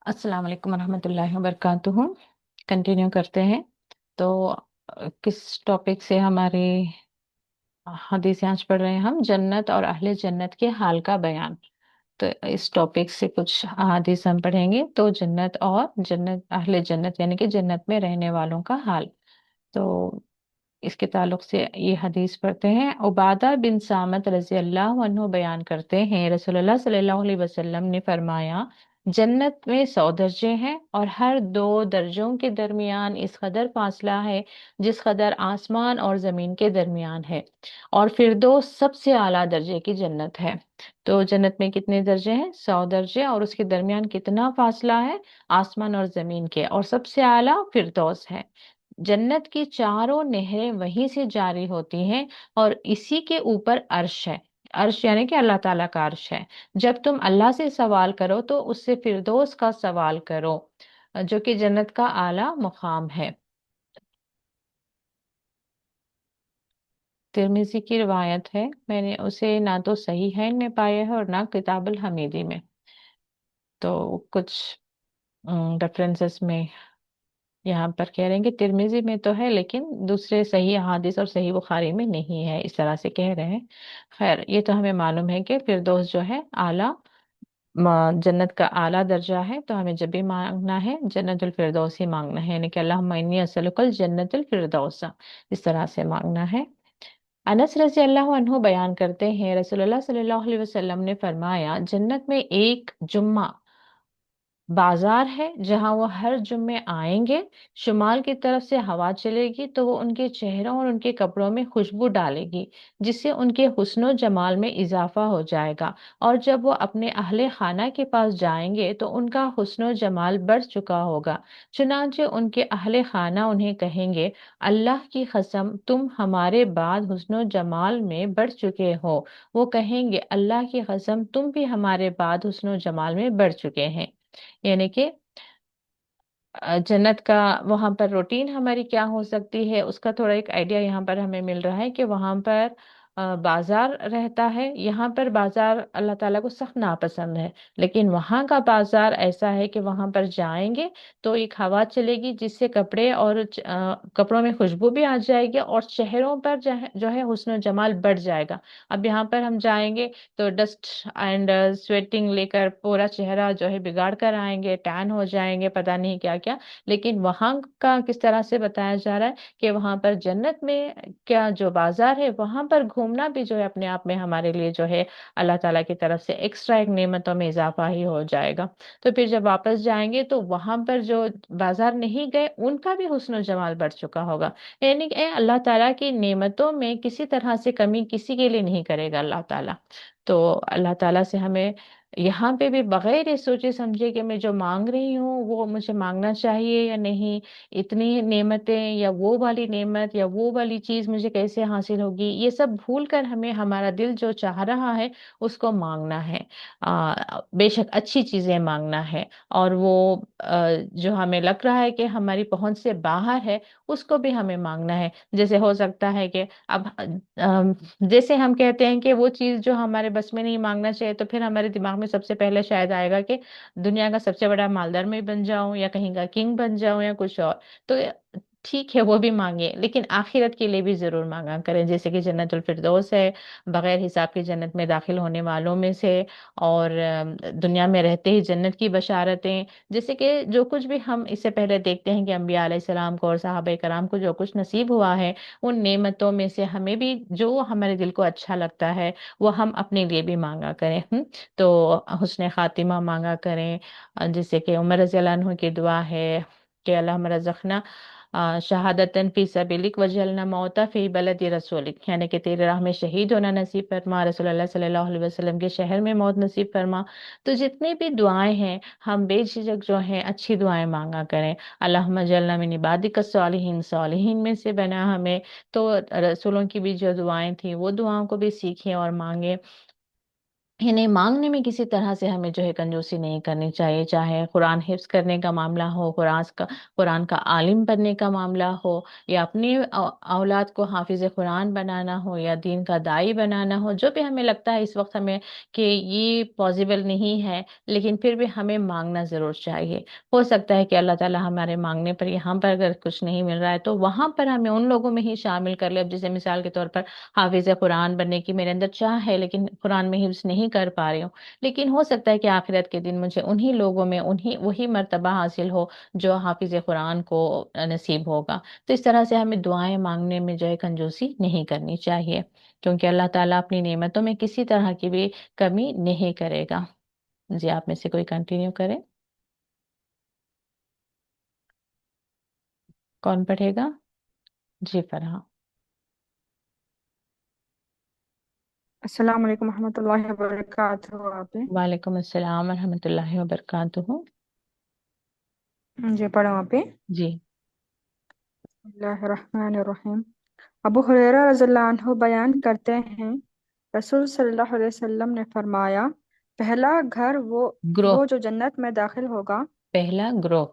अस्सलाम वालेकुम रहमतुल्लाहि व बरकातुहू। कंटिन्यू करते हैं। तो किस टॉपिक से हमारी हदीसें आज पढ़ रहे हैं हम? जन्नत और अहले जन्नत के हाल का बयान। तो इस टॉपिक से कुछ हदीस हम पढ़ेंगे। तो जन्नत और जन्नत अहले जन्नत यानी कि जन्नत में रहने वालों का हाल। तो इसके ताल्लुक से ये हदीस पढ़ते हैं। उबादा बिन सामत रजी अल्लाह अन्हु बयान करते हैं, रसूलुल्लाह सल्लल्लाहु अलैहि वसल्लम ने फरमाया, जन्नत में 100 दर्जे हैं और हर दो दर्जों के दरमियान इस कदर फासला है जिस कदर आसमान और जमीन के दरमियान है। और फिरदौस सबसे आला दर्जे की जन्नत है। तो जन्नत में कितने दर्जे हैं? 100 दर्जे। और उसके दरमियान कितना फासला है? आसमान और जमीन के। और सबसे आला फिरदौस है। जन्नत की चारों नहरें वहीं से जारी होती हैं और इसी के ऊपर अर्श है। अर्श यानी कि अल्लाह ताला का अर्श है। जब तुम अल्लाह से सवाल करो तो उससे फिरदौस का सवाल करो, जो कि जन्नत का आला मुकाम है। तिर्मिजी की रिवायत है। मैंने उसे ना तो सही है में पाया है और ना किताबुल हमीदी में। तो कुछ रेफरेंसेस में यहाँ पर कह रहे हैं कि तिर्मिजी में तो है लेकिन दूसरे सही अहादीस और सही बुखारी में नहीं है, इस तरह से कह रहे हैं। खैर, ये तो हमें मालूम है कि फिरदौस जो है आला जन्नत का आला दर्जा है। तो हमें जब भी मांगना है जन्नतुल फिरदौस ही मांगना है, यानी कि अल्लाहुम्मा इन्नी अस्सअलुकल जन्नतुल फिरदौस, इस तरह से मांगना है। अनस रज़ी अल्लाह अन्हु बयान करते हैं, रसूलुल्लाह सल्लल्लाहु अलैहि वसल्लम ने फरमाया, जन्नत में एक जुम्मा बाजार है जहां वो हर जुम्मे आएंगे। शुमाल की तरफ से हवा चलेगी तो वो उनके चेहरों और उनके कपड़ों में खुशबू डालेगी, जिससे उनके हुस्न जमाल में इजाफा हो जाएगा। और जब वो अपने अहले खाना के पास जाएंगे तो उनका हुस्न जमाल बढ़ चुका होगा। चुनांचे उनके अहले खाना उन्हें कहेंगे, अल्लाह की कसम तुम हमारे बाद हुस्न जमाल में बढ़ चुके हो। वो कहेंगे, अल्लाह की कसम तुम भी हमारे बाद हुस्न जमाल में बढ़ चुके हैं। यानी कि जन्नत का वहां पर रूटीन हमारी क्या हो सकती है, उसका थोड़ा एक आइडिया यहाँ पर हमें मिल रहा है कि वहां पर बाजार रहता है। यहाँ पर बाजार अल्लाह ताला को सख्त नापसंद है, लेकिन वहां का बाजार ऐसा है कि वहां पर जाएंगे तो एक हवा चलेगी जिससे कपड़े और कपड़ों में खुशबू भी आ जाएगी और चेहरों पर जो है हुस्न जमाल बढ़ जाएगा। अब यहाँ पर हम जाएंगे तो डस्ट एंड स्वेटिंग लेकर पूरा चेहरा जो है बिगाड़ कर आएंगे, टैन हो जाएंगे, पता नहीं क्या क्या। लेकिन वहां का किस तरह से बताया जा रहा है कि वहां पर जन्नत में क्या जो बाजार है वहां पर घूमना भी जो है अपने आप में हमारे लिए जो है अल्लाह ताला की तरफ से एक्स्ट्रा एक नेमतों में इजाफा ही हो जाएगा। तो फिर जब वापस जाएंगे तो वहां पर जो बाजार नहीं गए उनका भी हुस्न जमाल बढ़ चुका होगा। यानी कि अल्लाह ताला की नेमतों में किसी तरह से कमी किसी के लिए नहीं करेगा अल्लाह ताला। तो अल्लाह ताला से हमें यहाँ पे भी बगैर ये सोचे समझे कि मैं जो मांग रही हूँ वो मुझे मांगना चाहिए या नहीं, इतनी नेमतें या वो वाली नेमत या वो वाली चीज मुझे कैसे हासिल होगी, ये सब भूल कर हमें हमारा दिल जो चाह रहा है उसको मांगना है। बेशक अच्छी चीजें मांगना है। और वो जो हमें लग रहा है कि हमारी पहुंच से बाहर है उसको भी हमें मांगना है। जैसे हो सकता है कि अब जैसे हम कहते हैं कि वो चीज जो हमारे बस में नहीं, मांगना चाहिए, तो फिर हमारे दिमाग में सबसे पहले शायद आएगा कि दुनिया का सबसे बड़ा मालदार मैं बन जाऊं या कहीं का किंग बन जाऊं या कुछ और। तो ठीक है, वो भी मांगे, लेकिन आखिरत के लिए भी जरूर मांगा करें, जैसे कि जन्नतुल फिरदौस है, बगैर हिसाब की जन्नत में दाखिल होने वालों में से। और दुनिया में रहते ही जन्नत की बशारतें, जैसे कि जो कुछ भी हम इससे पहले देखते हैं कि अंबिया अलैहिस्सलाम को और सहाबा कराम को जो कुछ नसीब हुआ है, उन नेमतों में से हमें भी जो हमारे दिल को अच्छा लगता है वो हम अपने लिए भी मांगा करें। तो हुस्न खातिमा मांगा करें। जैसे कि उमर रज़ी अल्लाह अन्हु की दुआ है कि अल्लाह रज़क़ना शहादतन फी सबीलिक वजअलना मौता फी बलदी रसूलिक, यानी कि तेरे राह में शहीद होना नसीब फरमा, रसूलुल्लाह सल्लल्लाहु अलैहि वसल्लम के शहर में मौत नसीब फरमा। तो जितनी भी दुआएं हैं हम बेझिझक जो हैं अच्छी दुआएं मांगा करें। अल्लाहुम्मा जल्लना मिन इबादिक सालिहीन, सालिहीन में से बना हमें। तो रसूलों की भी जो दुआएं थी वो दुआओं को भी सीखें और मांगे। انہیں مانگنے میں کسی طرح سے ہمیں جو ہے کنجوسی نہیں کرنی چاہیے، چاہے قرآن حفظ کرنے کا معاملہ ہو، قرآن کا عالم بننے کا معاملہ ہو، یا اپنی اولاد کو حافظ قرآن بنانا ہو، یا دین کا داعی بنانا ہو، جو بھی ہمیں لگتا ہے اس وقت ہمیں کہ یہ پاسبل نہیں ہے، لیکن پھر بھی ہمیں مانگنا ضرور چاہیے۔ ہو سکتا ہے کہ اللہ تعالیٰ ہمارے مانگنے پر، یہاں پر اگر کچھ نہیں مل رہا ہے تو وہاں پر ہمیں ان لوگوں میں ہی شامل کر لے۔ اب جیسے مثال کے طور پر حافظ قرآن بننے کی میرے اندر چاہ ہے، لیکن قرآن میں حفظ نہیں کر پا رہی ہوں، لیکن ہو سکتا ہے کہ آخرت کے دن مجھے انہی لوگوں میں وہی مرتبہ حاصل ہو جو حافظ قرآن کو نصیب ہوگا۔ تو اس طرح سے ہمیں دعائیں مانگنے میں جو ہے کنجوسی نہیں کرنی چاہیے، کیونکہ اللہ تعالیٰ اپنی نعمتوں میں کسی طرح کی بھی کمی نہیں کرے گا۔ جی آپ میں سے کوئی کنٹینیو کرے؟ کون پڑھے گا؟ جی فرحا۔ السلام علیکم ورحمۃ اللہ وبرکاتہ آپ نے۔ وعلیکم السلام ورحمۃ اللہ وبرکاتہ۔ جی پڑھو آپ پہ۔ جی بسم اللہ الرحمن الرحیم۔ ابو ہریرہ رضی اللہ عنہ بیان کرتے ہیں، رسول صلی اللہ علیہ وسلم نے فرمایا، پہلا گھر گروہ، وہ جو جنت میں داخل ہوگا، پہلا گروہ۔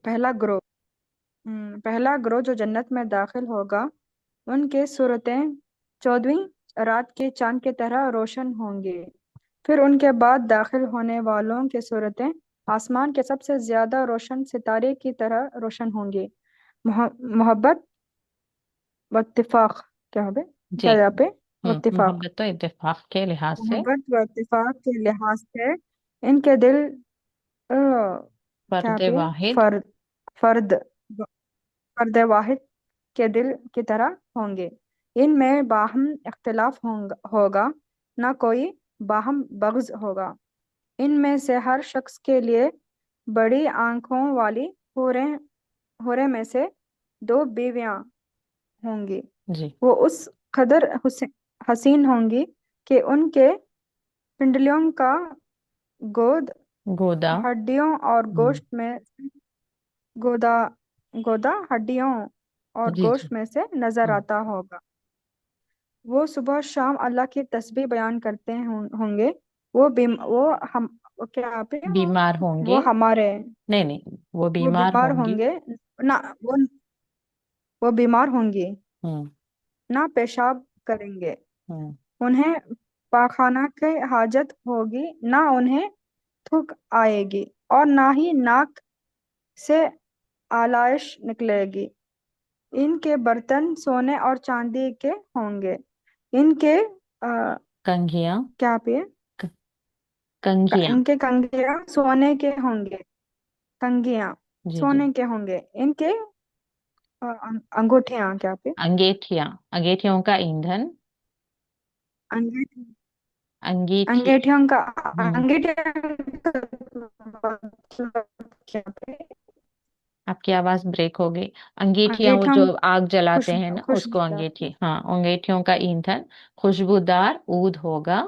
پہلا گروہ پہلا گروہ جو جنت میں داخل ہوگا، ان کے صورتیں 14ویں رات کے چاند کی طرح روشن ہوں گے۔ پھر ان کے بعد داخل ہونے والوں کی صورتیں آسمان کے سب سے زیادہ روشن ستارے کی طرح روشن ہوں گے۔ محبت و اتفاق کیا ہوگا؟ جی کیا یہاں پہ و اتفاق؟ محبت تو اتفاق کے لحاظ سے محبت و اتفاق کے لحاظ سے ان کے دل کیا فرد پہ واحد۔ فرد فرد فرد واحد کے دل کی طرح ہوں گے۔ ان میں باہم اختلاف ہوگا، نہ کوئی باہم بغض ہوگا۔ ان میں سے ہر شخص کے لیے بڑی آنکھوں والی حوریں میں سے 2 بیویاں ہوں گی۔ جی وہ اس قدر حسین ہوں گی کہ ان کے پنڈلیوں کا گود گودا۔ ہڈیوں اور ہم، گوشت میں گودا گودا ہڈیوں اور جی جی۔ گوشت میں سے نظر ہم، آتا ہوگا۔ وہ صبح شام اللہ کی تسبیح بیان کرتے ہوں گے۔ وہ کیا پہ بیمار ہوں گے؟ وہ ہمارے نہیں نہیں، وہ وہ بیمار بیمار ہوں گے۔ ہوں گے نہ وہ بیمار ہوں گی، ہم، نہ پیشاب کریں گے۔ ہم، انہیں پاخانہ کی حاجت ہوگی، نہ انہیں تھوک آئے گی، اور نہ ہی ناک سے آلائش نکلے گی۔ ان کے برتن سونے اور چاندی کے ہوں گے۔ ان کے کنگھیاں، کیا پہ ک- کنگھیاں۔ ان کے کنگھیاں سونے کے ہوں گے، کنگھیاں جی جی۔ سونے کے ہوں گے۔ ان کے انگوٹھیاں کیا پہ انگیٹھیاں، انگیٹھیوں کا ایندھن۔ انگیٹھی انگیٹھی۔ انگیٹھیوں کا ہم، انگیٹھیوں کا مطلب کیا پہ آپ کی آواز بریک ہو گئی۔ انگیٹھیاں وہ انگیٹھیوں جو آگ جلاتے ہیں نا، اس کو خوشبودار انگیٹھی، ہاں انگیٹھیوں کا ایندھن خوشبودار عود ہوگا۔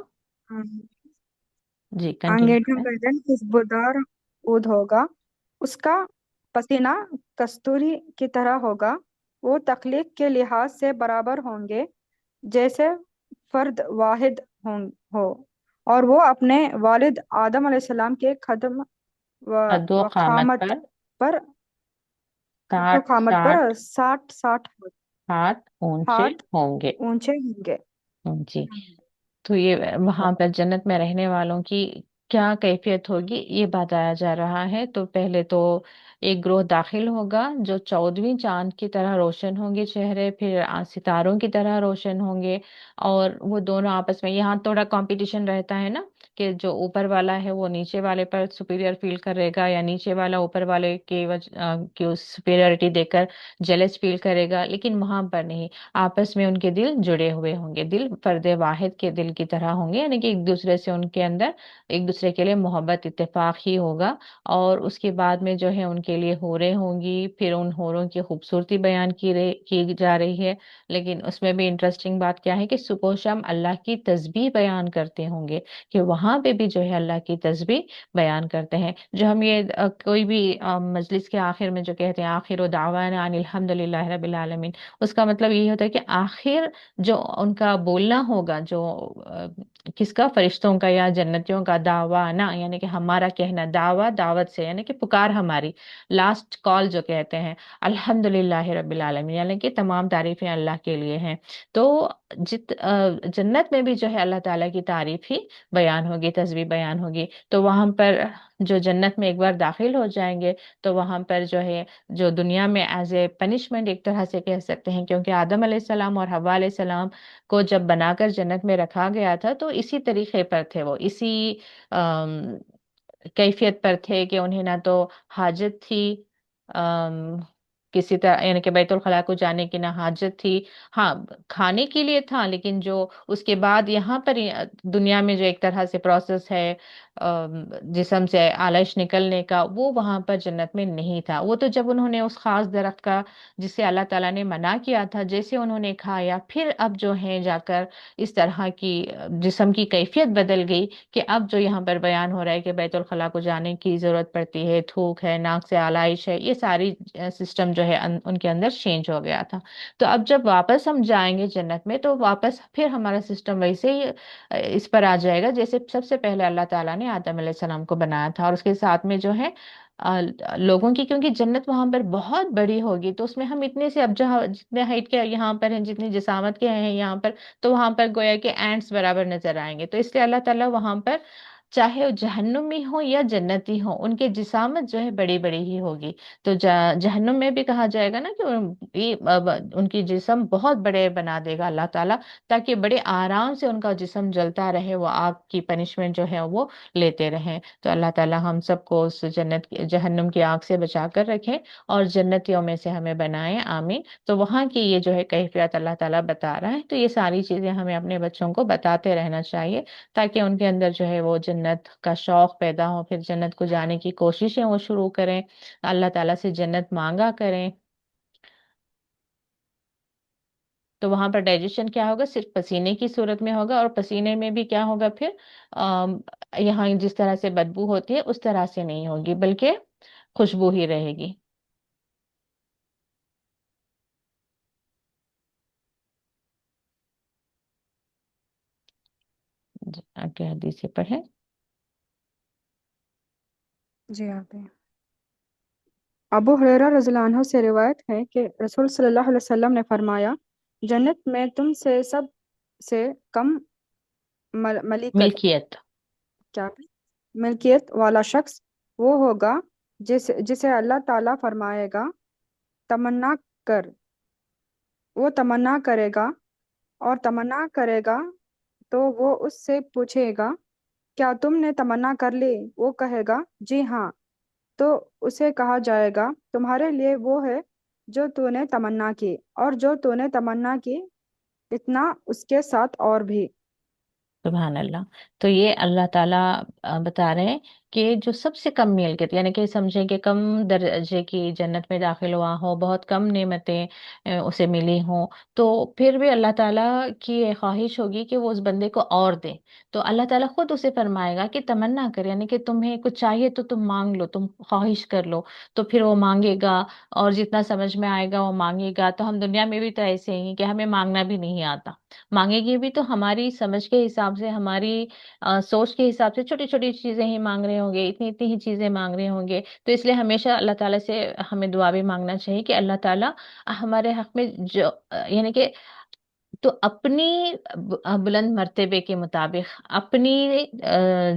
جی کنٹینیو انگیٹھیوں کریں۔ کا دن خوشبودار عود ہوگا۔ اس کا پسینہ کستوری کی طرح ہوگا۔ وہ تخلیق کے لحاظ سے برابر ہوں گے، جیسے فرد واحد ہو، اور وہ اپنے والد آدم علیہ السلام کے قدم قد و و قامت قامت پر پر 60 قامت پر 60 60 ہاتھ اونچے ہاتھ ہوں گے۔ اونچے ہوں گے۔ جی، تو یہ وہاں پر جنت میں رہنے والوں کی کیا کیفیت ہوگی یہ بتایا جا رہا ہے۔ تو پہلے تو ایک گروہ داخل ہوگا جو 14ویں چاند کی طرح روشن ہوں گے چہرے، پھر ستاروں کی طرح روشن ہوں گے، اور وہ دونوں آپس میں، یہاں تھوڑا کمپٹیشن رہتا ہے نا، کہ جو اوپر والا ہے وہ نیچے والے پر سپیریئر فیل کرے گا، یا نیچے والا اوپر والے کی سپیریئرٹی دیکھ کر جیلس فیل کرے گا، لیکن وہاں پر نہیں، آپس میں ان کے دل جڑے ہوئے ہوں گے، دل فرد واحد کے دل کی طرح ہوں گے، یعنی کہ ایک دوسرے سے ان کے اندر ایک دوسرے کے لیے محبت اتفاق ہی ہوگا۔ اور اس کے بعد میں جو ہے ان کے لیے حوریں ہوں گی، پھر ان حوروں کی خوبصورتی بیان کی جا رہی ہے، لیکن اس میں بھی انٹرسٹنگ بات کیا ہے کہ صبح و شام اللہ کی تسبیح بیان کرتے ہوں گے، کہ وہاں وہاں پہ بھی جو ہے اللہ کی تسبیح بیان کرتے ہیں. جو ہم یہ کوئی بھی مجلس کے آخر میں جو کہتے ہیں آخر دعوانا ان الحمد للہ رب العالمین، اس کا مطلب یہ ہوتا ہے کہ آخر جو ان کا بولنا ہوگا، جو کس کا، فرشتوں کا یا جنتیوں کا، دعوانا یعنی کہ ہمارا کہنا، دعوت دعوت سے یعنی کہ پکار ہماری، لاسٹ کال جو کہتے ہیں، الحمد للہ رب العالمین یعنی کہ تمام تعریفیں اللہ کے لیے ہیں. تو جنت میں بھی جو ہے اللہ تعالیٰ کی تعریف ہی بیان ہوگی، تسبیح بیان ہوگی. تو وہاں پر جو جنت میں ایک بار داخل ہو جائیں گے تو وہاں پر جو ہے، جو دنیا میں ایز اے پنشمنٹ ایک طرح سے کہہ سکتے ہیں، کیونکہ آدم علیہ السلام اور حوا علیہ السلام کو جب بنا کر جنت میں رکھا گیا تھا تو اسی طریقے پر تھے وہ، اسی آم، کیفیت پر تھے کہ انہیں نہ تو حاجت تھی آم، کسی طرح یعنی کہ بیت الخلاء کو جانے کی نہ حاجت تھی. ہاں، کھانے کے لیے تھا، لیکن جو اس کے بعد یہاں پر دنیا میں جو ایک طرح سے پروسیس ہے جسم سے آلش نکلنے کا، وہ وہاں پر جنت میں نہیں تھا. وہ تو جب انہوں نے اس خاص درخت کا جسے اللہ تعالیٰ نے منع کیا تھا، جیسے انہوں نے کھایا، پھر اب جو ہے جا کر اس طرح کی جسم کی کیفیت بدل گئی کہ اب جو یہاں پر بیان ہو رہا ہے کہ بیت الخلاء کو جانے کی ضرورت پڑتی ہے، تھوک ہے، ناک سے آلائش ہے، یہ ساری سسٹم جو ہے ان کے اندر چینج ہو گیا تھا. تو اب جب واپس ہم جائیں گے جنت میں تو واپس پھر ہمارا سسٹم ویسے ہی اس پر آ جائے گا جیسے سب سے پہلے اللہ تعالیٰ نے آدم علیہ السلام کو بنایا تھا. اور اس کے ساتھ میں جو ہے لوگوں کی، کیونکہ جنت وہاں پر بہت بڑی ہوگی تو اس میں ہم اتنے سے، اب جہاں جتنے ہائٹ کے یہاں پر ہیں، جتنی جسامت کے ہیں یہاں پر، تو وہاں پر گویا کہ اینٹس برابر نظر آئیں گے. تو اس لیے اللہ تعالیٰ وہاں پر چاہے وہ جہنمی ہو یا جنتی ہو، ان کے جسامت جو ہے بڑی بڑی ہی ہوگی. تو جہنم میں بھی کہا جائے گا نا کہ ان کی جسم بہت بڑے بنا دے گا اللہ تعالیٰ، تاکہ بڑے آرام سے ان کا جسم جلتا رہے، وہ آگ کی پنشمنٹ جو ہے وہ لیتے رہیں. تو اللہ تعالیٰ ہم سب کو اس جہنم کی آگ سے بچا کر رکھیں اور جنتیوں میں سے ہمیں بنائیں، آمین. تو وہاں کی یہ جو ہے کیفیت اللہ تعالیٰ بتا رہا ہے، تو یہ ساری چیزیں ہمیں اپنے بچوں کو بتاتے رہنا چاہیے تاکہ ان کے اندر جو ہے وہ جنت کا شوق پیدا ہو، پھر جنت کو جانے کی کوششیں وہ شروع کریں، اللہ تعالیٰ سے جنت مانگا کریں. تو وہاں پر ڈائجیشن کیا ہوگا؟ صرف پسینے کی صورت میں ہوگا، اور پسینے میں بھی کیا ہوگا پھر؟ آم، یہاں جس طرح سے بدبو ہوتی ہے اس طرح سے نہیں ہوگی، بلکہ خوشبو ہی رہے گی. آگے حدیث سے پڑھیں. جی آپ ہیں۔ ابو ہریرہ رضی اللہ عنہ سے روایت ہے کہ رسول صلی اللہ علیہ وسلم نے فرمایا، جنت میں تم سے سب سے کم ملکت ملکیت. کیا ملکیت والا شخص وہ ہوگا جسے اللہ تعالیٰ فرمائے گا تمنا کر، وہ تمنا کرے گا اور تمنا کرے گا تو وہ اس سے پوچھے گا کیا تم نے تمنا کر لی؟ وہ کہے گا جی ہاں، تو اسے کہا جائے گا تمہارے لیے وہ ہے جو تو نے تمنا کی، اور جو تو نے تمنا کی اتنا اس کے ساتھ اور بھی۔ سبحان اللہ. تو یہ اللہ تعالیٰ بتا رہے ہیں کہ جو سب سے کم ملکیت، یعنی کہ سمجھیں کہ کم درجے کی جنت میں داخل ہوا ہو، بہت کم نعمتیں اسے ملی ہوں، تو پھر بھی اللہ تعالیٰ کی یہ خواہش ہوگی کہ وہ اس بندے کو اور دے. تو اللہ تعالیٰ خود اسے فرمائے گا کہ تمنا کر، یعنی کہ تمہیں کچھ چاہیے تو تم مانگ لو، تم خواہش کر لو. تو پھر وہ مانگے گا اور جتنا سمجھ میں آئے گا وہ مانگے گا. تو ہم دنیا میں بھی تو ایسے ہی کہ ہمیں مانگنا بھی نہیں آتا، مانگے گی بھی تو ہماری سمجھ کے حساب سے، ہماری سوچ کے حساب سے چھوٹی چھوٹی چیزیں ہی مانگ رہے ہوں گے، اتنی اتنی ہی چیزیں مانگ رہے ہوں گے. تو اس لیے ہمیشہ اللہ تعالیٰ سے ہمیں دعا بھی مانگنا چاہیے کہ اللہ تعالیٰ ہمارے حق میں جو یعنی کہ تو اپنی بلند مرتبے کے مطابق، اپنی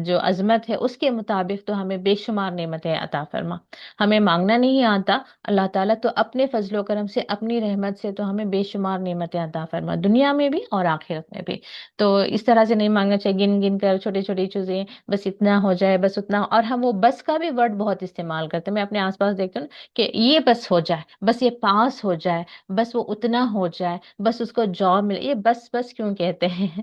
جو عظمت ہے اس کے مطابق تو ہمیں بے شمار نعمتیں عطا فرما. ہمیں مانگنا نہیں آتا، اللہ تعالیٰ تو اپنے فضل و کرم سے، اپنی رحمت سے تو ہمیں بے شمار نعمتیں عطا فرما، دنیا میں بھی اور آخرت میں بھی. تو اس طرح سے نہیں مانگنا چاہیے گن گن کر چھوٹی چھوٹی چیزیں، بس اتنا ہو جائے، بس اتنا. اور ہم وہ بس کا بھی ورڈ بہت استعمال کرتے ہیں. میں اپنے آس پاس دیکھتی ہوں کہ یہ بس ہو جائے، بس یہ پاس ہو جائے، بس وہ اتنا ہو جائے، بس اس کو جاب ملے. یہ بس بس کیوں کہتے ہیں؟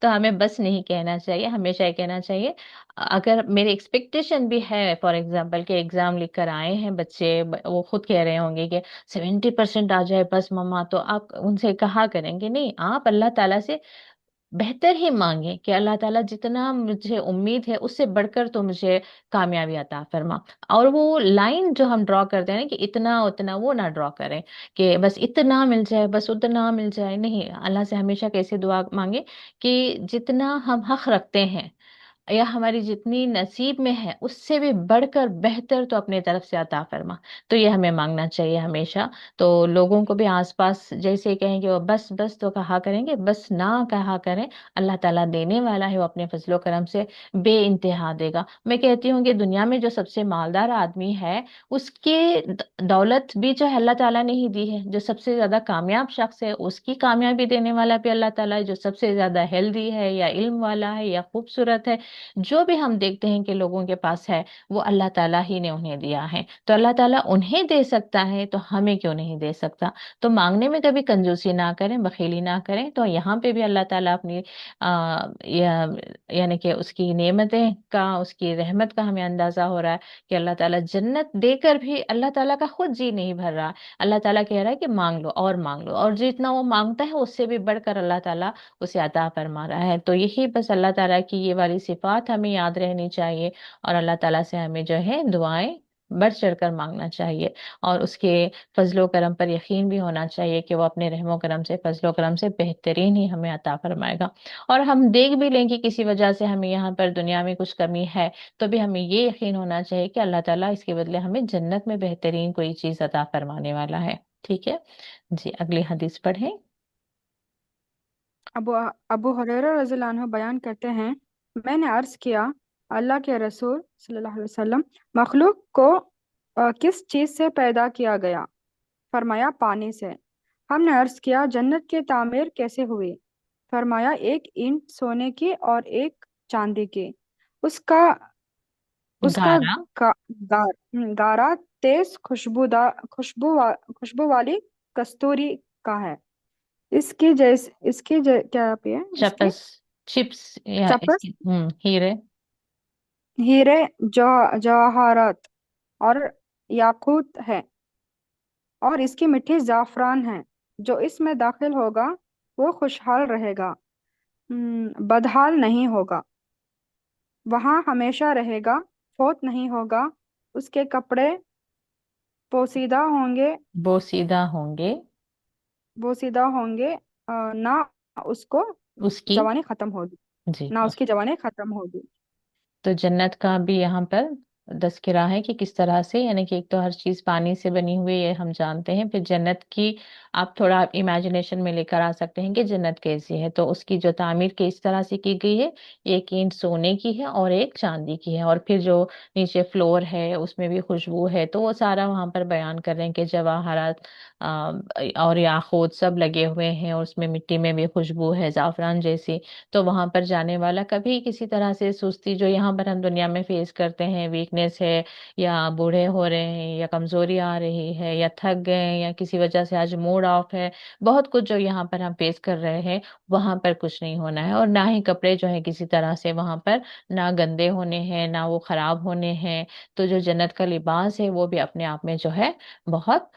تو ہمیں بس نہیں کہنا چاہیے، ہمیشہ یہ کہنا چاہیے اگر میری ایکسپیکٹیشن بھی ہے، فار ایگزامپل کہ ایگزام لکھ کر آئے ہیں بچے، وہ خود کہہ رہے ہوں گے کہ 70% آ جائے بس مما، تو آپ ان سے کہا کریں گے نہیں، آپ اللہ تعالیٰ سے बेहतर ही मांगे कि अल्लाह ताला जितना मुझे उम्मीद है उससे बढ़कर तो मुझे कामयाबी अता फरमा। और वो लाइन जो हम ड्रॉ करते हैं ना कि इतना उतना, वो ना ड्रॉ करें कि बस इतना मिल जाए, बस उतना मिल जाए। नहीं, अल्लाह से हमेशा कैसे दुआ मांगे कि जितना हम हक रखते हैं या हमारी जितनी नसीब में है उससे भी बढ़कर बेहतर तो अपने तरफ से अता फरमा। तो ये हमें मांगना चाहिए हमेशा। तो लोगों को भी आसपास जैसे कहें कि वो बस बस तो कहा करेंगे, बस ना कहा करें। अल्लाह ताला देने वाला है, वो अपने फजलो करम से बे इंतहा देगा। मैं कहती हूँ कि दुनिया में जो सबसे मालदार आदमी है उसके दौलत भी जो है अल्लाह ताला ने ही दी है। जो सबसे ज्यादा कामयाब शख्स है उसकी कामयाबी देने वाला भी अल्लाह ताला है। जो सबसे ज्यादा हेल्दी है या इल्म वाला है या खूबसूरत है, जो भी हम देखते हैं कि लोगों के पास है, वो अल्लाह ताला ही ने उन्हें दिया है। तो अल्लाह ताला उन्हें दे सकता है तो हमें क्यों नहीं दे सकता। तो मांगने में कभी कंजूसी ना करें, बखीली ना करें। तो यहाँ पे भी अल्लाह ताला अपनी यानी कि उसकी नेमतें का, उसकी रहमत का हमें अंदाजा हो रहा है कि अल्लाह ताला जन्नत देकर भी अल्लाह ताला का खुद जी नहीं भर रहा। अल्लाह ताला कह रहा है कि मांग लो और मांग लो, और जितना वो मांगता है उससे भी बढ़कर अल्लाह ताला उसे अता फरमा रहा है। तो यही बस अल्लाह ताला की ये वाली सिफात हमें याद रहनी चाहिए, और अल्लाह ताला से हमें जो है दुआएं बढ़ चढ़ कर मांगना चाहिए। और उसके फजलो करम पर यकीन भी होना चाहिए कि वो अपने रहमो करम से, फजलो करम से बेहतरीन ही हमें अता फरमाएगा। और हम देख भी लें कि किसी वजह से हमें यहाँ पर दुनिया में कुछ कमी है, तो भी हमें ये यकीन होना चाहिए कि अल्लाह ताला इसके बदले हमें जन्नत में बेहतरीन कोई चीज अता फरमाने वाला है। ठीक है जी, अगली हदीस पढ़ें। अबू अबू हुरैरा रज़ियल्लाहु अन्हु बयान करते हैं, मैंने अर्ज किया, अल्लाह के रसूल सल्लल्लाहु अलैहि वसल्लम, मखलूक को किस चीज़ से पैदा किया गया? फरमाया, पानी से। हमने अर्ज किया, जन्नत की तामीर कैसे हुई? फरमाया, एक ईंट सोने की और एक चांदी की। उसका उसका गारा। गारा तेज खुशबू वाली कस्तूरी का है। क्या पे है इसके? चपस, चिप्स या चपस, इसकी हीरे। हीरे, जवाहरात और याकूत है। और इसकी मिट्टी जाफरान है। जो इसमें दाखिल होगा वो खुशहाल रहेगा, बदहाल नहीं होगा। वहाँ हमेशा रहेगा, फौत नहीं होगा। उसके कपड़े पोसीदा होंगे, बोसीदा होंगे। बोसीदा होंगे। ना उसको उसकी। जवानी खत्म होगी, जी। ना उसकी जवानी खत्म होगी। तो जन्नत का भी यहाँ पर तज़किरा है कि किस तरह से, यानी कि एक तो हर चीज पानी से बनी हुई है हम जानते हैं। फिर जन्नत की आप थोड़ा इमेजिनेशन में लेकर आ सकते हैं कि जन्नत कैसी है। तो उसकी जो तामीर किस तरह से की गई है, एक ईंट सोने की है और एक चांदी की है। और फिर जो नीचे फ्लोर है उसमें भी खुशबू है। तो वो सारा वहां पर बयान कर रहे हैं कि जवाहरात और याकूत सब लगे हुए हैं, और उसमें मिट्टी में भी खुशबू है जाफरान जैसी। तो वहां पर जाने वाला कभी किसी तरह से सुस्ती, जो यहाँ पर हम दुनिया में फेस करते हैं, वीकनेस है, या बूढ़े हो रहे हैं, या कमजोरी आ रही है, या थक गए हैं, या किसी वजह से आज मूड ऑफ है, बहुत कुछ जो यहाँ पर हम फेस कर रहे हैं, वहां पर कुछ नहीं होना है। और ना ही कपड़े जो है किसी तरह से वहां पर ना गंदे होने हैं ना वो खराब होने हैं। तो जो जन्नत का लिबास है वो भी अपने आप में जो है बहुत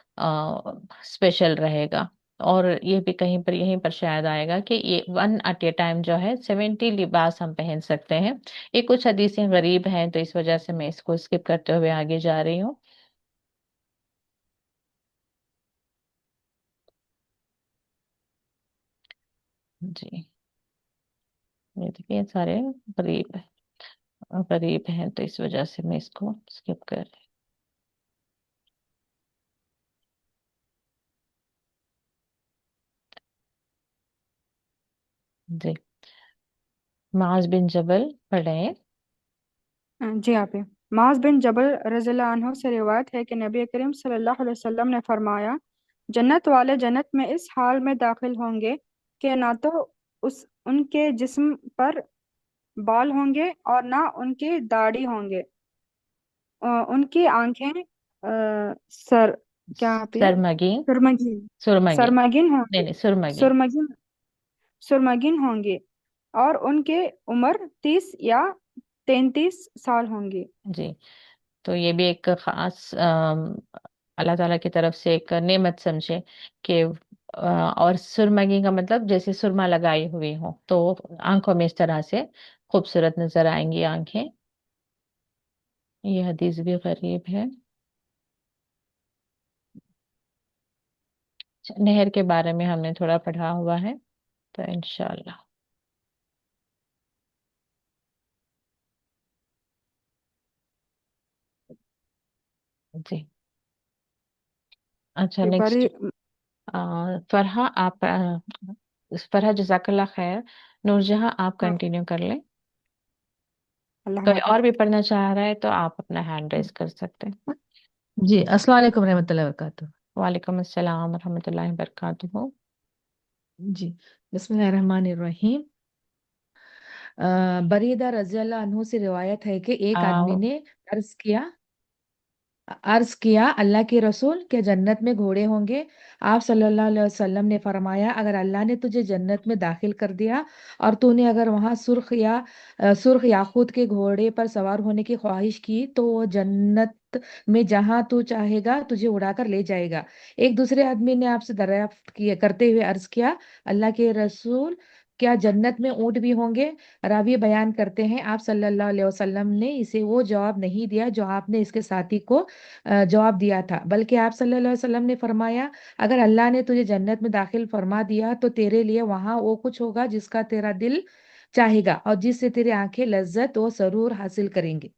स्पेशल रहेगा। और ये भी कहीं पर, यहीं पर शायद आएगा कि ये 1 एट ए टाइम जो है 70 लिबास हम पहन सकते हैं। ये कुछ हदीसें गरीब हैं तो इस वजह से मैं इसको स्किप करते हुए आगे जा रही हूँ। जी, ये देखिए सारे गरीब गरीब हैं तो इस वजह से मैं इसको स्किप कर रही हूँ। जी, माज बिन जबल पढ़े। जी आप ही। माज बिन जबल रज़ियल्लाहु अन्हु से रिवायत है कि नबी करीम सल्लल्लाहु अलैहि वसल्लम ने फरमाया, जन्नत वाले जन्नत में इस हाल में दाखिल होंगे कि ना तो उस उनके जिस्म पर बाल होंगे और ना उनकी दाढ़ी होंगे। उनकी आंखें सर क्या पे है? सरमगीन। सुरमगीन, सुरमगीन। सरमगीन नहीं होंगे। नहीं, सुरमगीन। सुरमगीन, सुरमगीन होंगे। और उनके उम्र 30 या 33 साल होंगी। जी। तो ये भी एक खास अल्लाह ताला की तरफ से एक नेमत समझे कि और सुरमगी का मतलब जैसे सुरमा लगाई हुई हो, तो आंखों में इस तरह से खूबसूरत नजर आएंगी आंखें। ये हदीस भी गरीब है। नहर के बारे में हमने थोड़ा पढ़ा हुआ है, तो इंशाल्लाह। जी। अच्छा, कि नेक्स्ट। बड़ी। फरहा आप फरहा, जजाकल्ला खैर। नूरजहां, आप हाँ। कंटिन्यू कर लें। अल्लाह कोई और हाफिज। भी पढ़ना चाह रहा है तो आप अपना हैंड रेज कर सकते हैं। जी, अस्सलाम वालेकुम रहमतुल्लाहि व बरकातुहू। वालेकुम अस्सलाम रहमतुल्लाहि वबरकातुहू। जी, बिस्मिल्लाहिर रहमानिर रहीम। बरीदा रज़ी अल्लाह अन्हु से रिवायत है कि एक आदमी आ, ने अर्ज किया अर्ज किया, अल्लाह के रसूल, क्या जन्नत में घोड़े होंगे? आप सल्लल्लाहु अलैहि वसल्लम ने फरमाया, अगर अल्लाह ने तुझे जन्नत में दाखिल कर दिया और तूने अगर वहां सुर्ख याकूत के घोड़े पर सवार होने की ख्वाहिश की, तो वो जन्नत में जहां तू चाहेगा तुझे उड़ाकर ले जाएगा। एक दूसरे आदमी ने आपसे दरियाफ्त किए करते हुए अर्ज किया, अल्लाह के रसूल, क्या जन्नत में ऊंट भी होंगे? रावी बयान करते हैं, आप सल्लल्लाहु अलैहि वसल्लम ने इसे वो जवाब नहीं दिया जो आपने इसके साथी को जवाब दिया था, बल्कि आप सल्लल्लाहु अलैहि वसल्लम ने फरमाया, अगर अल्लाह ने तुझे जन्नत में दाखिल फरमा दिया तो तेरे लिए वहां वो कुछ होगा जिसका तेरा दिल चाहेगा और जिससे तेरी आंखें लज्जत और सरूर हासिल करेंगी।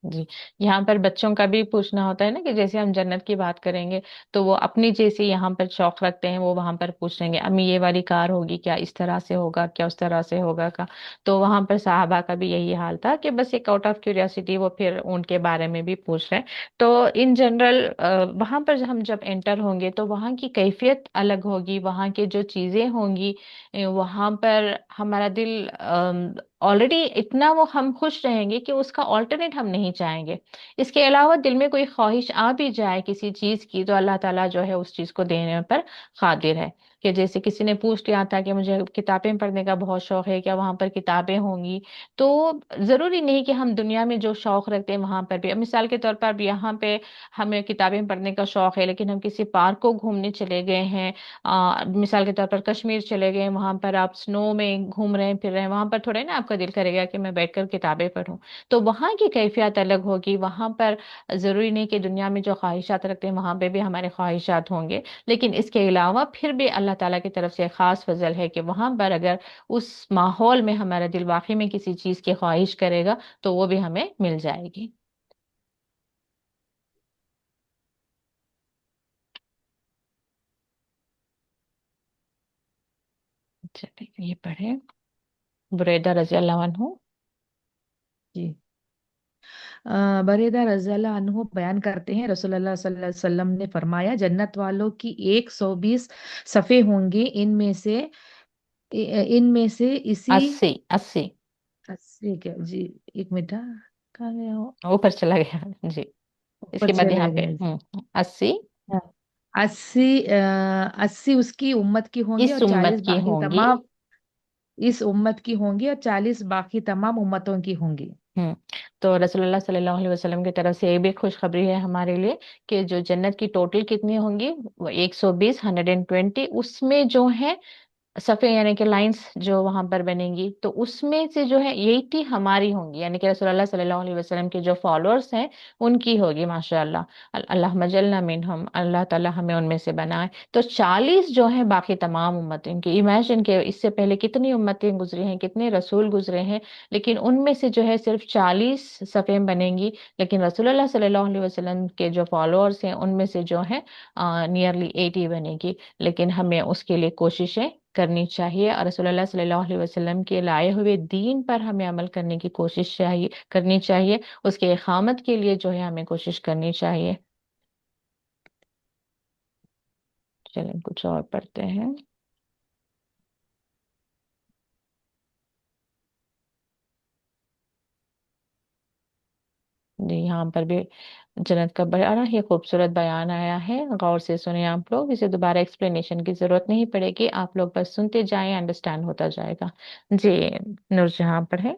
जी। यहाँ पर बच्चों का भी पूछना होता है ना, कि जैसे हम जन्नत की बात करेंगे तो वो अपनी जैसे यहाँ पर शौक रखते हैं, वो वहां पर पूछ लेंगे, अम्मी ये वाली कार होगी क्या, इस तरह से होगा क्या, उस तरह से होगा का। तो वहां पर साहबा का भी यही हाल था कि बस एक आउट ऑफ क्यूरियोसिटी वो फिर उनके बारे में भी पूछ रहे हैं। तो इन जनरल वहां पर हम जब एंटर होंगे तो वहां की कैफियत अलग होगी, वहां की जो चीजें होंगी, वहां पर हमारा दिल ऑलरेडी इतना वो हम खुश रहेंगे कि उसका ऑल्टरनेट हम नहीं चाहेंगे। इसके अलावा दिल में कोई ख्वाहिश आ भी जाए किसी चीज की, तो अल्लाह ताला जो है उस चीज को देने पर कादिर है। कि जैसे किसी ने पूछ लिया था कि मुझे किताबें पढ़ने का बहुत शौक है, क्या वहां पर किताबें होंगी? तो जरूरी नहीं कि हम दुनिया में जो शौक रखते हैं वहां पर भी, अब मिसाल के तौर पर अब यहाँ पे हमें किताबें पढ़ने का शौक है, लेकिन हम किसी पार्क को घूमने चले गए हैं, मिसाल के तौर पर कश्मीर चले गए, वहां पर आप स्नो में घूम रहे हैं फिर रहे हैं, वहां पर थोड़े ना आपका दिल करेगा कि मैं बैठकर किताबें पढूं। तो वहां की कैफियत अलग होगी। वहां पर जरूरी नहीं कि दुनिया में जो ख्वाहिशात रखते हैं वहां पे भी हमारे ख्वाहिशात होंगे, लेकिन इसके अलावा फिर भी अल्लाह ताला की तरफ से खास फजल है कि वहां पर अगर उस माहौल में हमारा दिल वाकई में किसी चीज की ख्वाहिश करेगा तो वो भी हमें मिल जाएगी। चलिए, ये पढ़े। बुरैदा रजी अल्लाह अन्हु। जी। बरीदा रज़ी अल्लाह अन्हु बयान करते हैं, रसूलुल्लाह सल्लल्लाहु अलैहि वसल्लम ने फरमाया, जन्नत वालों की 120 सफ़े होंगे, इनमें से इसी 80 80। 80 क्या जी? एक मिनट, कहाँ गया हो? ऊपर चला गया जी। ऊपर इसके बाद चला यहाँ पे गया जी। 80 हाँ। 80 उसकी उम्मत की होंगी इस और उम्मत 40 की बाकी होंगी। तमाम इस उम्मत की होंगी और 40 बाकी तमाम उम्मतों की होंगी। हम्म। तो रसूलुल्लाह सल्लल्लाहु अलैहि वसल्लम की तरफ से ये भी खुशखबरी है हमारे लिए कि जो जन्नत की टोटल कितनी होंगी, वो 120, 120, उसमें जो है सफे यानी कि लाइंस जो वहां पर बनेंगी, तो उसमें से जो है 80 हमारी होंगी, यानी कि रसूलुल्लाह सल्लल्लाहु अलैहि वसल्लम के जो फॉलोअर्स हैं उनकी होगी, माशाअल्लाह। अल्लाह मजलना मिनहुम, अल्लाह ताला हमें उनमें से बनाए। तो 40 जो है बाकी तमाम उम्मतें की, इमेजिन के इससे पहले कितनी उम्मतें गुजरी हैं, कितने रसूल गुजरे हैं, लेकिन उनमें से जो है सिर्फ 40 सफ़े बनेंगी। लेकिन रसूलुल्लाह सल्लल्लाहु अलैहि वसल्लम के जो फॉलोअर्स हैं उनमें से जो है नियरली 80 बनेगी। लेकिन हमें उसके लिए कोशिशें करनी चाहिए और रसूलुल्लाह सल्लल्लाहु अलैहि वसल्लम के लाए हुए दीन पर हमें अमल करने की कोशिश चाहिए करनी चाहिए। उसके इकामत के लिए जो है हमें कोशिश करनी चाहिए। चलें, कुछ और पढ़ते हैं। जी, यहाँ पर भी जन्नत का बड़ा ही खूबसूरत बयान आया है, गौर से सुने आप लोग, इसे दोबारा एक्सप्लेनेशन की जरूरत नहीं पड़ेगी, आप लोग बस सुनते जाएं, अंडरस्टैंड होता जाएगा। जी। नूरजहां पढ़े।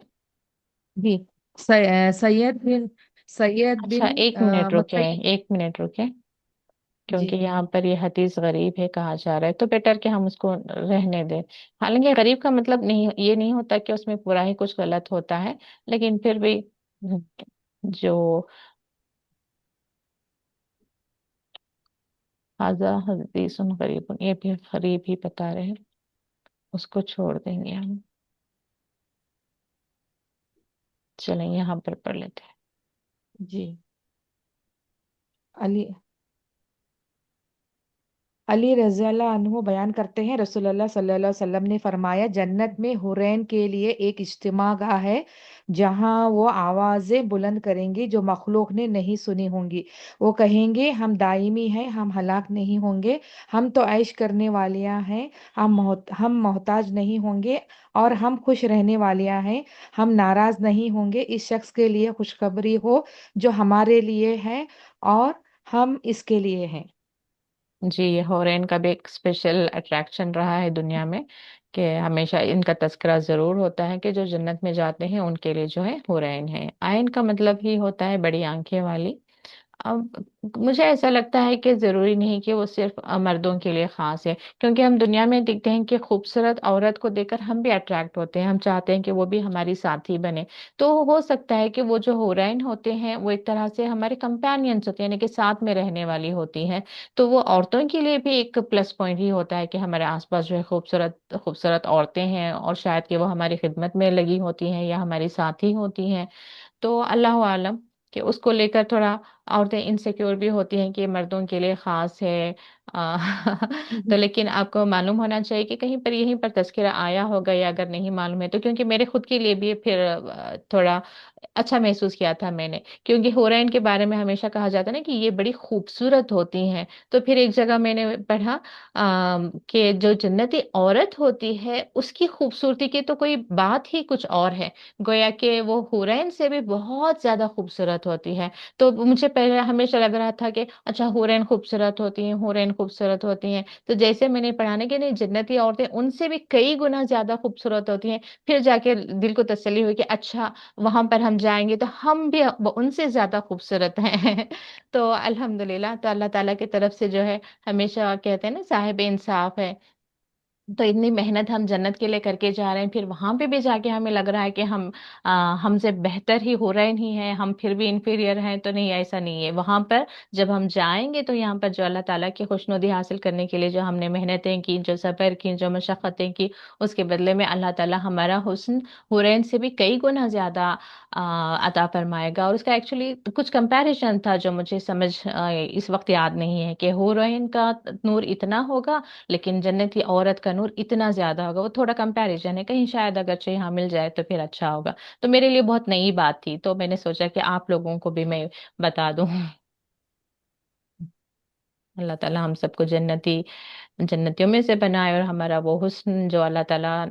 जी। सै- सैयद बिन सैयद अच्छा, बिन एक मिनट रुके, मुतैब। 1 मिनट रुके। کیونکہ جی یہاں پر یہ حدیث غریب ہے کہا جا رہا ہے، تو بیٹر کہ ہم اس کو رہنے دیں۔ حالانکہ غریب کا مطلب نہیں، یہ نہیں ہوتا کہ اس میں پورا ہی کچھ غلط ہوتا ہے، لیکن پھر بھی جو حاضہ حدیث غریب، یہ بھی غریب ہی بتا رہے ہیں، اس کو چھوڑ دیں گے ہم۔ چلیں یہاں پر پڑھ لیتے ہیں۔ جی علی علی رضی اللہ عنہ بیان کرتے ہیں، رسول اللہ صلی اللہ علیہ وسلم نے فرمایا، جنت میں حورین کے لیے ایک اجتماع گاہ ہے جہاں وہ آوازیں بلند کریں گی جو مخلوق نے نہیں سنی ہوں گی۔ وہ کہیں گے، ہم دائمی ہیں، ہم ہلاک نہیں ہوں گے، ہم تو عیش کرنے والیاں ہیں، ہم محتاج نہیں ہوں گے، اور ہم خوش رہنے والیاں ہیں، ہم ناراض نہیں ہوں گے۔ اس شخص کے لیے خوشخبری ہو جو ہمارے لیے ہے اور ہم اس کے لیے ہیں۔ جی، یہ ہورین کا بھی ایک اسپیشل اٹریکشن رہا ہے دنیا میں، کہ ہمیشہ ان کا تذکرہ ضرور ہوتا ہے کہ جو جنت میں جاتے ہیں ان کے لیے جو ہے ہورین ہے۔ آئین کا مطلب ہی ہوتا ہے بڑی آنکھیں والی۔ اب مجھے ایسا لگتا ہے کہ ضروری نہیں کہ وہ صرف مردوں کے لیے خاص ہے، کیونکہ ہم دنیا میں دیکھتے ہیں کہ خوبصورت عورت کو دیکھ کر ہم بھی اٹریکٹ ہوتے ہیں، ہم چاہتے ہیں کہ وہ بھی ہماری ساتھی بنے۔ تو ہو سکتا ہے کہ وہ جو حورین ہوتے ہیں وہ ایک طرح سے ہمارے کمپینینز ہوتے ہیں، یعنی کہ ساتھ میں رہنے والی ہوتی ہیں۔ تو وہ عورتوں کے لیے بھی ایک پلس پوائنٹ ہی ہوتا ہے کہ ہمارے آس پاس جو ہے خوبصورت خوبصورت عورتیں ہیں، اور شاید کہ وہ ہماری خدمت میں لگی ہوتی ہیں یا ہماری ساتھی ہوتی ہیں۔ تو اللہ عالم کہ اس کو لے کر تھوڑا عورتیں انسیکیور بھی ہوتی ہیں کہ یہ مردوں کے لیے خاص ہے۔ آ، تو لیکن آپ کو معلوم ہونا چاہیے کہ کہیں پر یہیں پر تذکرہ آیا ہوگا، یا اگر نہیں معلوم ہے تو کیونکہ میرے خود کے لیے بھی پھر تھوڑا اچھا محسوس کیا تھا میں نے، کیونکہ حورین کے بارے میں ہمیشہ کہا جاتا ہے نا کہ یہ بڑی خوبصورت ہوتی ہیں۔ تو پھر ایک جگہ میں نے پڑھا کہ جو جنتی عورت ہوتی ہے اس کی خوبصورتی کی تو کوئی بات ہی کچھ اور ہے، گویا کہ وہ حورین سے بھی بہت زیادہ خوبصورت ہوتی ہے۔ تو مجھے پہلے ہمیشہ لگ رہا تھا کہ اچھا حورین خوبصورت ہوتی ہیں، حورین خوبصورت ہوتی ہیں، تو جیسے میں نے پڑھا نا کہ نہیں، جنتی عورتیں ان سے بھی کئی گنا زیادہ خوبصورت ہوتی ہیں، پھر جا کے دل کو تسلی ہوئی کہ اچھا وہاں پر ہم جائیں گے تو ہم بھی ان سے زیادہ خوبصورت ہیں۔ تو الحمدللہ، تو اللہ تعالیٰ کی طرف سے جو ہے ہمیشہ کہتے ہیں نا صاحب انصاف ہے، تو اتنی محنت ہم جنت کے لیے کر کے جا رہے ہیں، پھر وہاں پہ بھی جا کے ہمیں لگ رہا ہے کہ ہم سے بہتر ہی ہو رہے نہیں ہیں، ہم پھر بھی انفیریئر ہیں، تو نہیں، ایسا نہیں ہے۔ وہاں پر جب ہم جائیں گے تو یہاں پر جو اللہ تعالیٰ کی خوشنودی حاصل کرنے کے لیے جو ہم نے محنتیں کی، جو صبر کی، جو مشقتیں کی، اس کے بدلے میں اللہ تعالیٰ ہمارا حسن حورین سے بھی کئی گنا زیادہ عطا فرمائے گا۔ اور اس کا ایکچولی کچھ کمپیریزن تھا جو مجھے سمجھ اس وقت یاد نہیں ہے، کہ حورین کا نور اتنا ہوگا لیکن جنتی عورت کا نور اتنا زیادہ ہوگا۔ وہ تھوڑا کمپیریزن ہے، کہیں شاید اگرچہ یہاں مل جائے تو پھر اچھا ہوگا۔ تو میرے لیے بہت نئی بات تھی، تو میں نے سوچا کہ آپ لوگوں کو بھی میں بتا دوں۔ اللہ تعالیٰ ہم سب کو جنتیوں میں سے بنائے، اور ہمارا وہ حسن جو اللہ تعالیٰ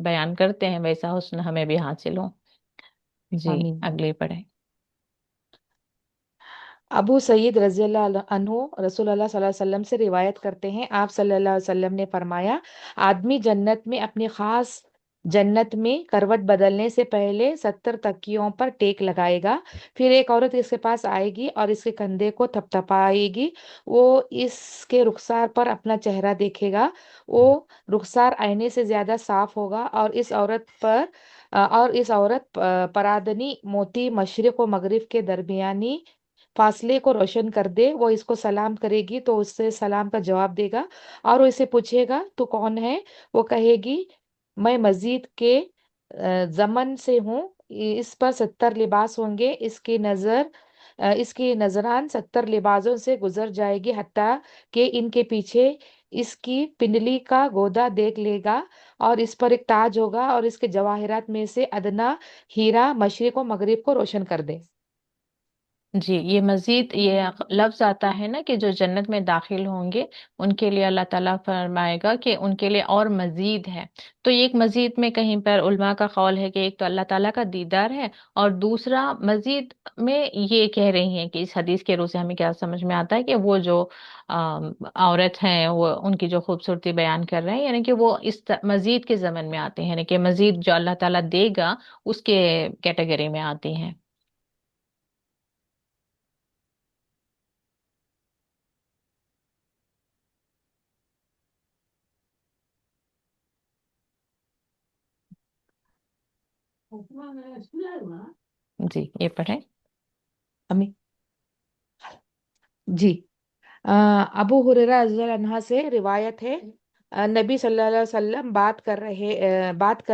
بیان کرتے ہیں ویسا حسن ہمیں بھی حاصل ہو۔ جی، آمین۔ اگلی پڑھیں۔ ابو سعید رضی اللہ عنہ رسول اللہ صلی اللہ علیہ وسلم سے روایت کرتے ہیں، آپ صلی اللہ علیہ وسلم نے فرمایا، آدمی جنت میں اپنی خاص جنت میں کروٹ بدلنے سے پہلے 70 تکیوں پر ٹیک لگائے گا، پھر ایک عورت اس کے پاس آئے گی اور اس کے کندھے کو تھپتھپائے گی، وہ اس کے رخسار پر اپنا چہرہ دیکھے گا، وہ رخسار آئینے سے زیادہ صاف ہوگا، اور اس عورت پرادنی موتی مشرق و مغرب کے درمیانی فاصلے کو روشن کر دے، وہ اس کو سلام کرے گی تو اس سے سلام کا جواب دے گا، اور وہ اسے پوچھے گا تو کون ہے، وہ کہے گی میں مزید کے زمن سے ہوں، اس پر 70 لباس ہوں گے، اس کی نظران 70 لباسوں سے گزر جائے گی، حتیٰ کہ ان کے پیچھے اس کی پنڈلی کا گودا دیکھ لے گا، اور اس پر ایک تاج ہوگا، اور اس کے جواہرات میں سے ادنا ہیرا مشرق و مغرب کو روشن کر دے۔ جی، یہ مزید یہ لفظ آتا ہے نا کہ جو جنت میں داخل ہوں گے ان کے لیے اللہ تعالیٰ فرمائے گا کہ ان کے لیے اور مزید ہے۔ تو یہ ایک مزید میں کہیں پر علماء کا قول ہے کہ ایک تو اللہ تعالیٰ کا دیدار ہے، اور دوسرا مزید میں یہ کہہ رہی ہیں کہ اس حدیث کے روح سے ہمیں کیا سمجھ میں آتا ہے کہ وہ جو عورت ہیں وہ ان کی جو خوبصورتی بیان کر رہے ہیں، یعنی کہ وہ اس مزید کے ضمن میں آتے ہیں، یعنی کہ مزید جو اللہ تعالیٰ دے گا اس کے کیٹیگری میں آتی ہیں۔ जी ये पढ़ें। अम्मी जी। अ, अबू हुरैरा रज़ियल्लाहु अन्हा से रिवायत है, नबी सल्लल्लाहु अलैहि वसल्लम बात कर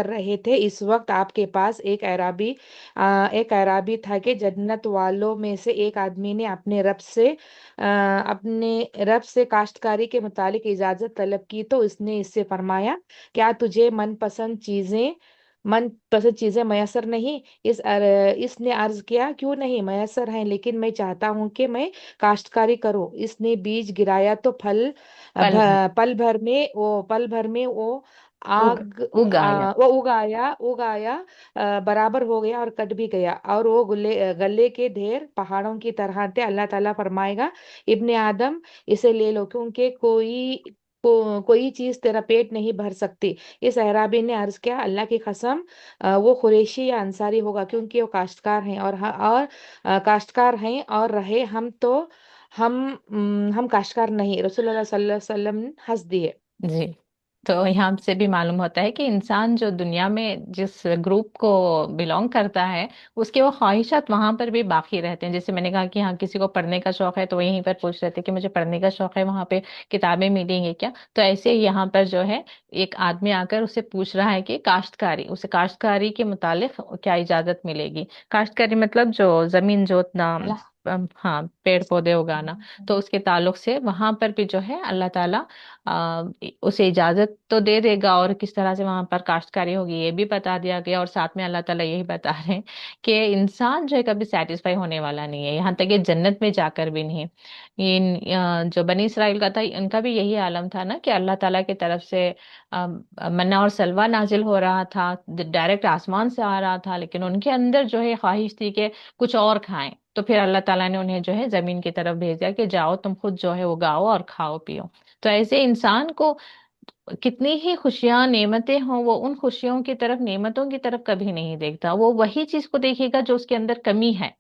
रहे थे। इस वक्त आपके पास एक अराबी था कि जन्नत वालों में से एक आदमी ने अपने रब से काश्तकारी के मुतालिक इजाजत तलब की, तो इसने इससे फरमाया, क्या तुझे मनपसंद चीजें मैसर नहीं? इसने अर्ज किया, क्यों नहीं, मैसर हैं, लेकिन मैं चाहता हूँ कि मैं काश्तकारी करो। इसने बीज गिराया तो पल भर पल भर में वो उग उगाया। वो उगाया, बराबर हो गया और कट भी गया, और वो गले के ढेर पहाड़ों की तरह थे। अल्लाह ताला फरमाएगा, इब्ने आदम, इसे ले लो, क्योंकि कोई चीज तेरा पेट नहीं भर सकती। इस अहराबी ने अर्ज किया, अल्लाह की कसम, वो कुरैशी या अंसारी होगा, क्योंकि वो काश्तकार हैं काश्तकार हैं, और रहे हम काश्तकार नहीं। रसूलुल्लाह सल्लल्लाहु अलैहि वसल्लम हंस दिए। जी तो यहाँ से भी मालूम होता है कि इंसान जो दुनिया में जिस ग्रुप को बिलोंग करता है उसके वो ख्वाहिशात वहां पर भी बाकी रहते हैं। जैसे मैंने कहा कि हाँ किसी को पढ़ने का शौक है तो यहीं पर पूछ रहे थे कि मुझे पढ़ने का शौक है, वहां पे किताबें मिलेंगी क्या? तो ऐसे ही यहाँ पर जो है एक आदमी आकर उससे पूछ रहा है कि काश्तकारी, उसे काश्तकारी के मुतालिक क्या इजाजत मिलेगी। काश्तकारी मतलब जो जमीन जोतना, अल्लाह। हाँ पेड़ पौधे उगाना। तो उसके ताल्लुक से वहां पर भी जो है अल्लाह ताला उसे इजाजत तो दे देगा, और किस तरह से वहां पर काश्तकारी होगी ये भी बता दिया गया। और साथ में अल्लाह ताला यही बता रहे हैं कि इंसान जो है कभी सेटिस्फाई होने वाला नहीं है, यहाँ तक कि जन्नत में जाकर भी नहीं। जो बनी इसराइल का था इनका भी यही आलम था ना कि अल्लाह ताला की तरफ से मन्ना और सलवा नाजिल हो रहा था, डायरेक्ट आसमान से आ रहा था, लेकिन उनके अंदर जो है ख्वाहिश थी कि कुछ और खाएं। तो फिर अल्लाह ताला ने उन्हें जो है जमीन की तरफ भेज दिया कि जाओ तुम खुद जो है उगाओ और खाओ पियो। तो ऐसे इंसान को कितनी ही खुशियां नेमतें हों वो उन खुशियों की तरफ, नेमतों की तरफ कभी नहीं देखता, वो वही चीज को देखेगा जो उसके अंदर कमी है।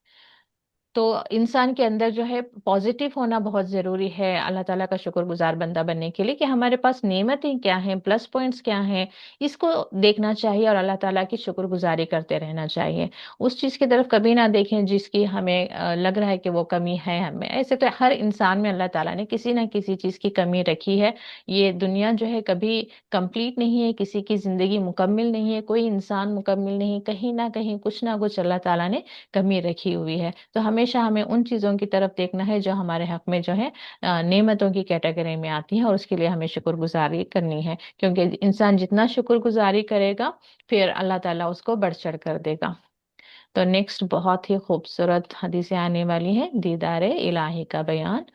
तो इंसान के अंदर जो है पॉजिटिव होना बहुत जरूरी है अल्लाह ताला का शुक्रगुजार बंदा बनने के लिए, कि हमारे पास नेमतें क्या हैं, प्लस पॉइंट्स क्या हैं, इसको देखना चाहिए और अल्लाह ताला की शुक्रगुजारी करते रहना चाहिए। उस चीज की तरफ कभी ना देखें जिसकी हमें लग रहा है कि वो कमी है हमें। ऐसे तो हर इंसान में अल्लाह ताला ने किसी ना किसी चीज की कमी रखी है। ये दुनिया जो है कभी कंप्लीट नहीं है, किसी की जिंदगी मुकम्मिल नहीं है, कोई इंसान मुकम्मिल नहीं, कहीं ना कुछ अल्लाह ताला ने कमी रखी हुई है। तो हमेशा हमें उन चीज़ों की तरफ देखना है जो हमारे हक में जो है नेमतों की कैटेगरी में आती है, और उसके लिए हमें शुक्रगुजारी करनी है, क्योंकि इंसान जितना शुक्रगुजारी करेगा फिर अल्लाह ताला उसको बढ़ चढ़ कर देगा। तो नेक्स्ट बहुत ही खूबसूरत हदीसें आने वाली है, दीदार इलाही का बयान।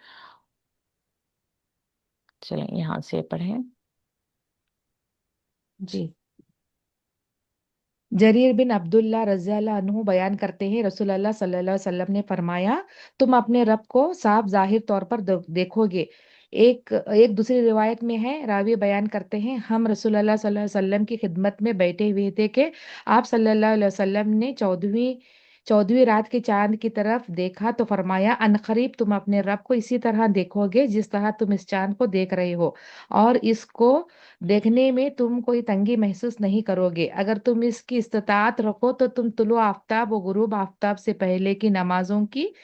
चलें यहाँ से पढ़ें। जी। जरीर बिन अब्दुल्ला रज़ियल्लाहु अन्हु बयान करते हैं, रसूलुल्लाह सल्लल्लाहु अलैहि वसल्लम ने फरमाया, तुम अपने रब को साफ जाहिर तौर पर देखोगे। एक एक दूसरी रिवायत में है, रावी बयान करते हैं, हम रसूलुल्लाह सल्लल्लाहु अलैहि वसल्लम की खिदमत में बैठे हुए थे कि आप सल्लल्लाहु अलैहि वसल्लम ने चौदहवीं रात के चांद की तरफ देखा, तो फरमाया, अनकरीब तुम अपने रब को इसी तरह देखोगे जिस तरह तुम इस चांद को देख रहे हो, और इसको देखने में तुम कोई तंगी महसूस नहीं करोगे। अगर तुम इसकी इस्तात रखो तो तुम तुलु आफ्ताब और गुरूब आफ्ताब से पहले की नमाजों की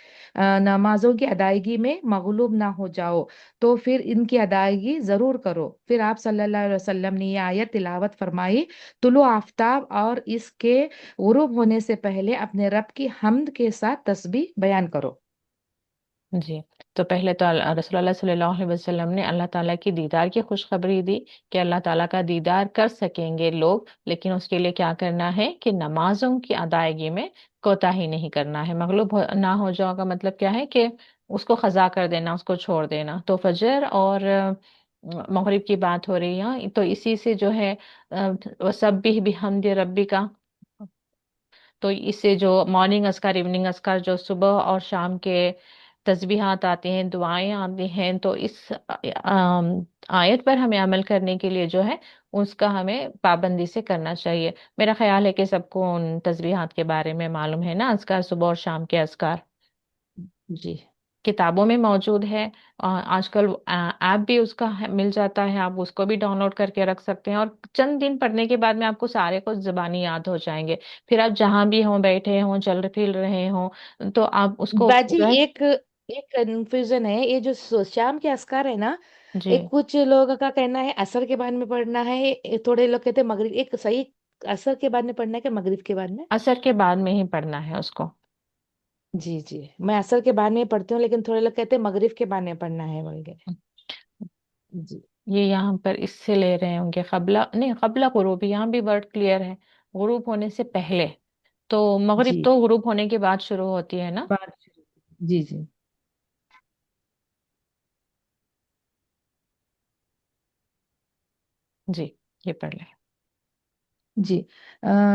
अदायगी में मगलूब ना हो जाओ, तो फिर इनकी अदायगी जरूर करो। फिर आप सल्लल्लाहु अलैहि वसल्लम ने ये आयत तिलावत फरमाई, तुलु आफ्ताब और इसके गुरूब होने से पहले अपने रब की हम्द के साथ तस्बीह बयान करो। जी तो पहले तो रसूलुल्लाह सल्लल्लाहु अलैहि वसल्लम ने अल्लाह ताला की दीदार की खुशखबरी दी कि अल्लाह ताला का दीदार कर सकेंगे लोग, लेकिन उसके लिए क्या करना है कि नमाजों की अदायगी में कोताही नहीं करना है। ना हो जाओ का मतलब क्या है कि उसको खजा कर देना, उसको छोड़ देना। तो फजर और मगरिब की बात हो रही है यहाँ, तो इसी से जो है वसब्बिह बिहम्दि रब्बिका, तो इससे जो मॉर्निंग अस्कार, इवनिंग अस्कार, जो सुबह और शाम के तस्बीहात आते हैं, दुआएं आती हैं, तो इस आयत पर हमें अमल करने के लिए जो है उसका हमें पाबंदी से करना चाहिए। मेरा ख्याल है कि सबको उन तस्बीहात के बारे में मालूम है ना, अस्कार सुबह और शाम के अस्कार। जी। کتابوں میں موجود ہے، آج کل ایپ بھی اس کا مل جاتا ہے، آپ اس کو بھی ڈاؤن لوڈ کر کے رکھ سکتے ہیں، اور چند دن پڑھنے کے بعد میں آپ کو سارے کو زبانی یاد ہو جائیں گے. پھر آپ جہاں بھی ہوں، بیٹھے ہوں، چل پھر رہے ہوں، تو آپ اس کو باجی پورا. ایک ایک کنفیوژن ہے، یہ جو شام کے اذکار ہے نا، جی. ایک کچھ لوگوں کا کہنا ہے عصر کے بعد میں پڑھنا ہے، تھوڑے لوگ کہتے ہیں مغرب، ایک صحیح عصر کے بعد میں پڑھنا ہے کہ مغرب کے بعد میں؟ عصر کے بعد میں ہی پڑھنا ہے اس کو. جی جی، میں عصر کے بعد میں پڑھتی ہوں، لیکن تھوڑے لوگ کہتے ہیں مغرب کے بعد میں پڑھنا ہے بول کے. جی یہ یہاں پر اس سے لے رہے ہوں گے قبلہ، نہیں قبلہ غروب، یہاں بھی ورڈ کلیئر ہے، غروب ہونے سے پہلے. تو مغرب جی، تو غروب ہونے کے بعد شروع ہوتی ہے نا. بات شروع. جی جی جی، یہ پڑھ لیں. جی.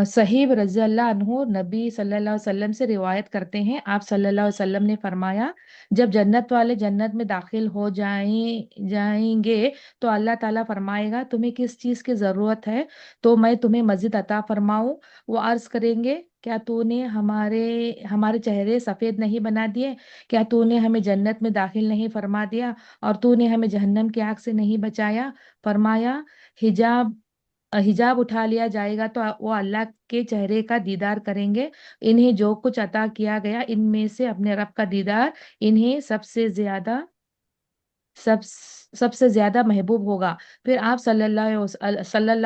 صہیب رضی اللہ عنہ نبی صلی اللہ علیہ وسلم سے روایت کرتے ہیں، آپ صلی اللہ علیہ وسلم نے فرمایا، جب جنت والے جنت میں داخل ہو جائیں گے تو اللہ تعالیٰ فرمائے گا تمہیں کس چیز کی ضرورت ہے تو میں تمہیں مزید عطا فرماؤں. وہ عرض کریں گے کیا تو نے ہمارے چہرے سفید نہیں بنا دیے، کیا تو نے ہمیں جنت میں داخل نہیں فرما دیا، اور تو نے ہمیں جہنم کی آگ سے نہیں بچایا. فرمایا حجاب اٹھا لیا جائے گا تو وہ اللہ کے چہرے کا دیدار کریں گے. انہیں جو کچھ عطا کیا گیا ان میں سے اپنے رب کا دیدار انہیں سب سے زیادہ محبوب ہوگا. پھر آپ صلی اللہ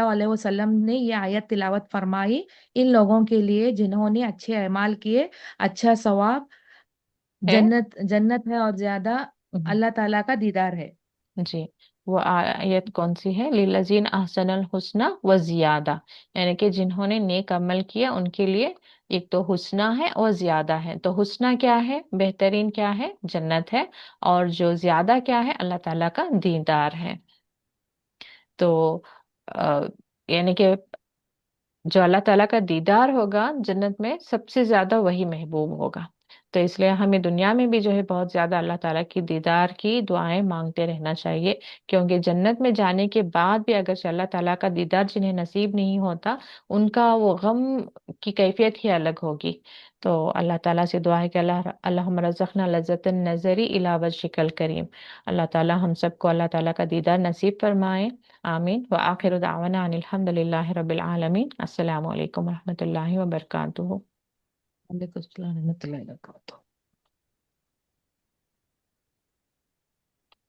علیہ وسلم نے یہ آیت تلاوت فرمائی، ان لوگوں کے لیے جنہوں نے اچھے اعمال کیے اچھا ثواب ہے. جنت ہے اور زیادہ اللہ تعالیٰ کا دیدار ہے. جی، وہ آیت کون سی ہے؟ للذین احسن الحسنى و زیادہ، یعنی کہ جنہوں نے نیک عمل کیا ان کے لیے ایک تو حسنہ ہے اور زیادہ ہے. تو حسنہ کیا ہے؟ بہترین کیا ہے؟ جنت ہے. اور جو زیادہ کیا ہے؟ اللہ تعالیٰ کا دیدار ہے. تو آ، یعنی کہ جو اللہ تعالیٰ کا دیدار ہوگا جنت میں سب سے زیادہ وہی محبوب ہوگا. تو اس لیے ہمیں دنیا میں بھی جو ہے بہت زیادہ اللہ تعالیٰ کی دیدار کی دعائیں مانگتے رہنا چاہیے، کیونکہ جنت میں جانے کے بعد بھی اگر اللہ تعالیٰ کا دیدار جنہیں نصیب نہیں ہوتا، ان کا وہ غم کی کیفیت ہی الگ ہوگی. تو اللہ تعالیٰ سے دعا ہے کہ اللہم رزقنا لذت النظری الی وجهک الکریم. اللہ تعالیٰ ہم سب کو اللہ تعالیٰ کا دیدار نصیب فرمائے. آمین. وآخر دعوانا ان الحمد للہ رب العالمین. السلام علیکم ورحمۃ اللہ وبرکاتہ. وعلیکم السلام ورحمۃ اللہ وبرکاتہ.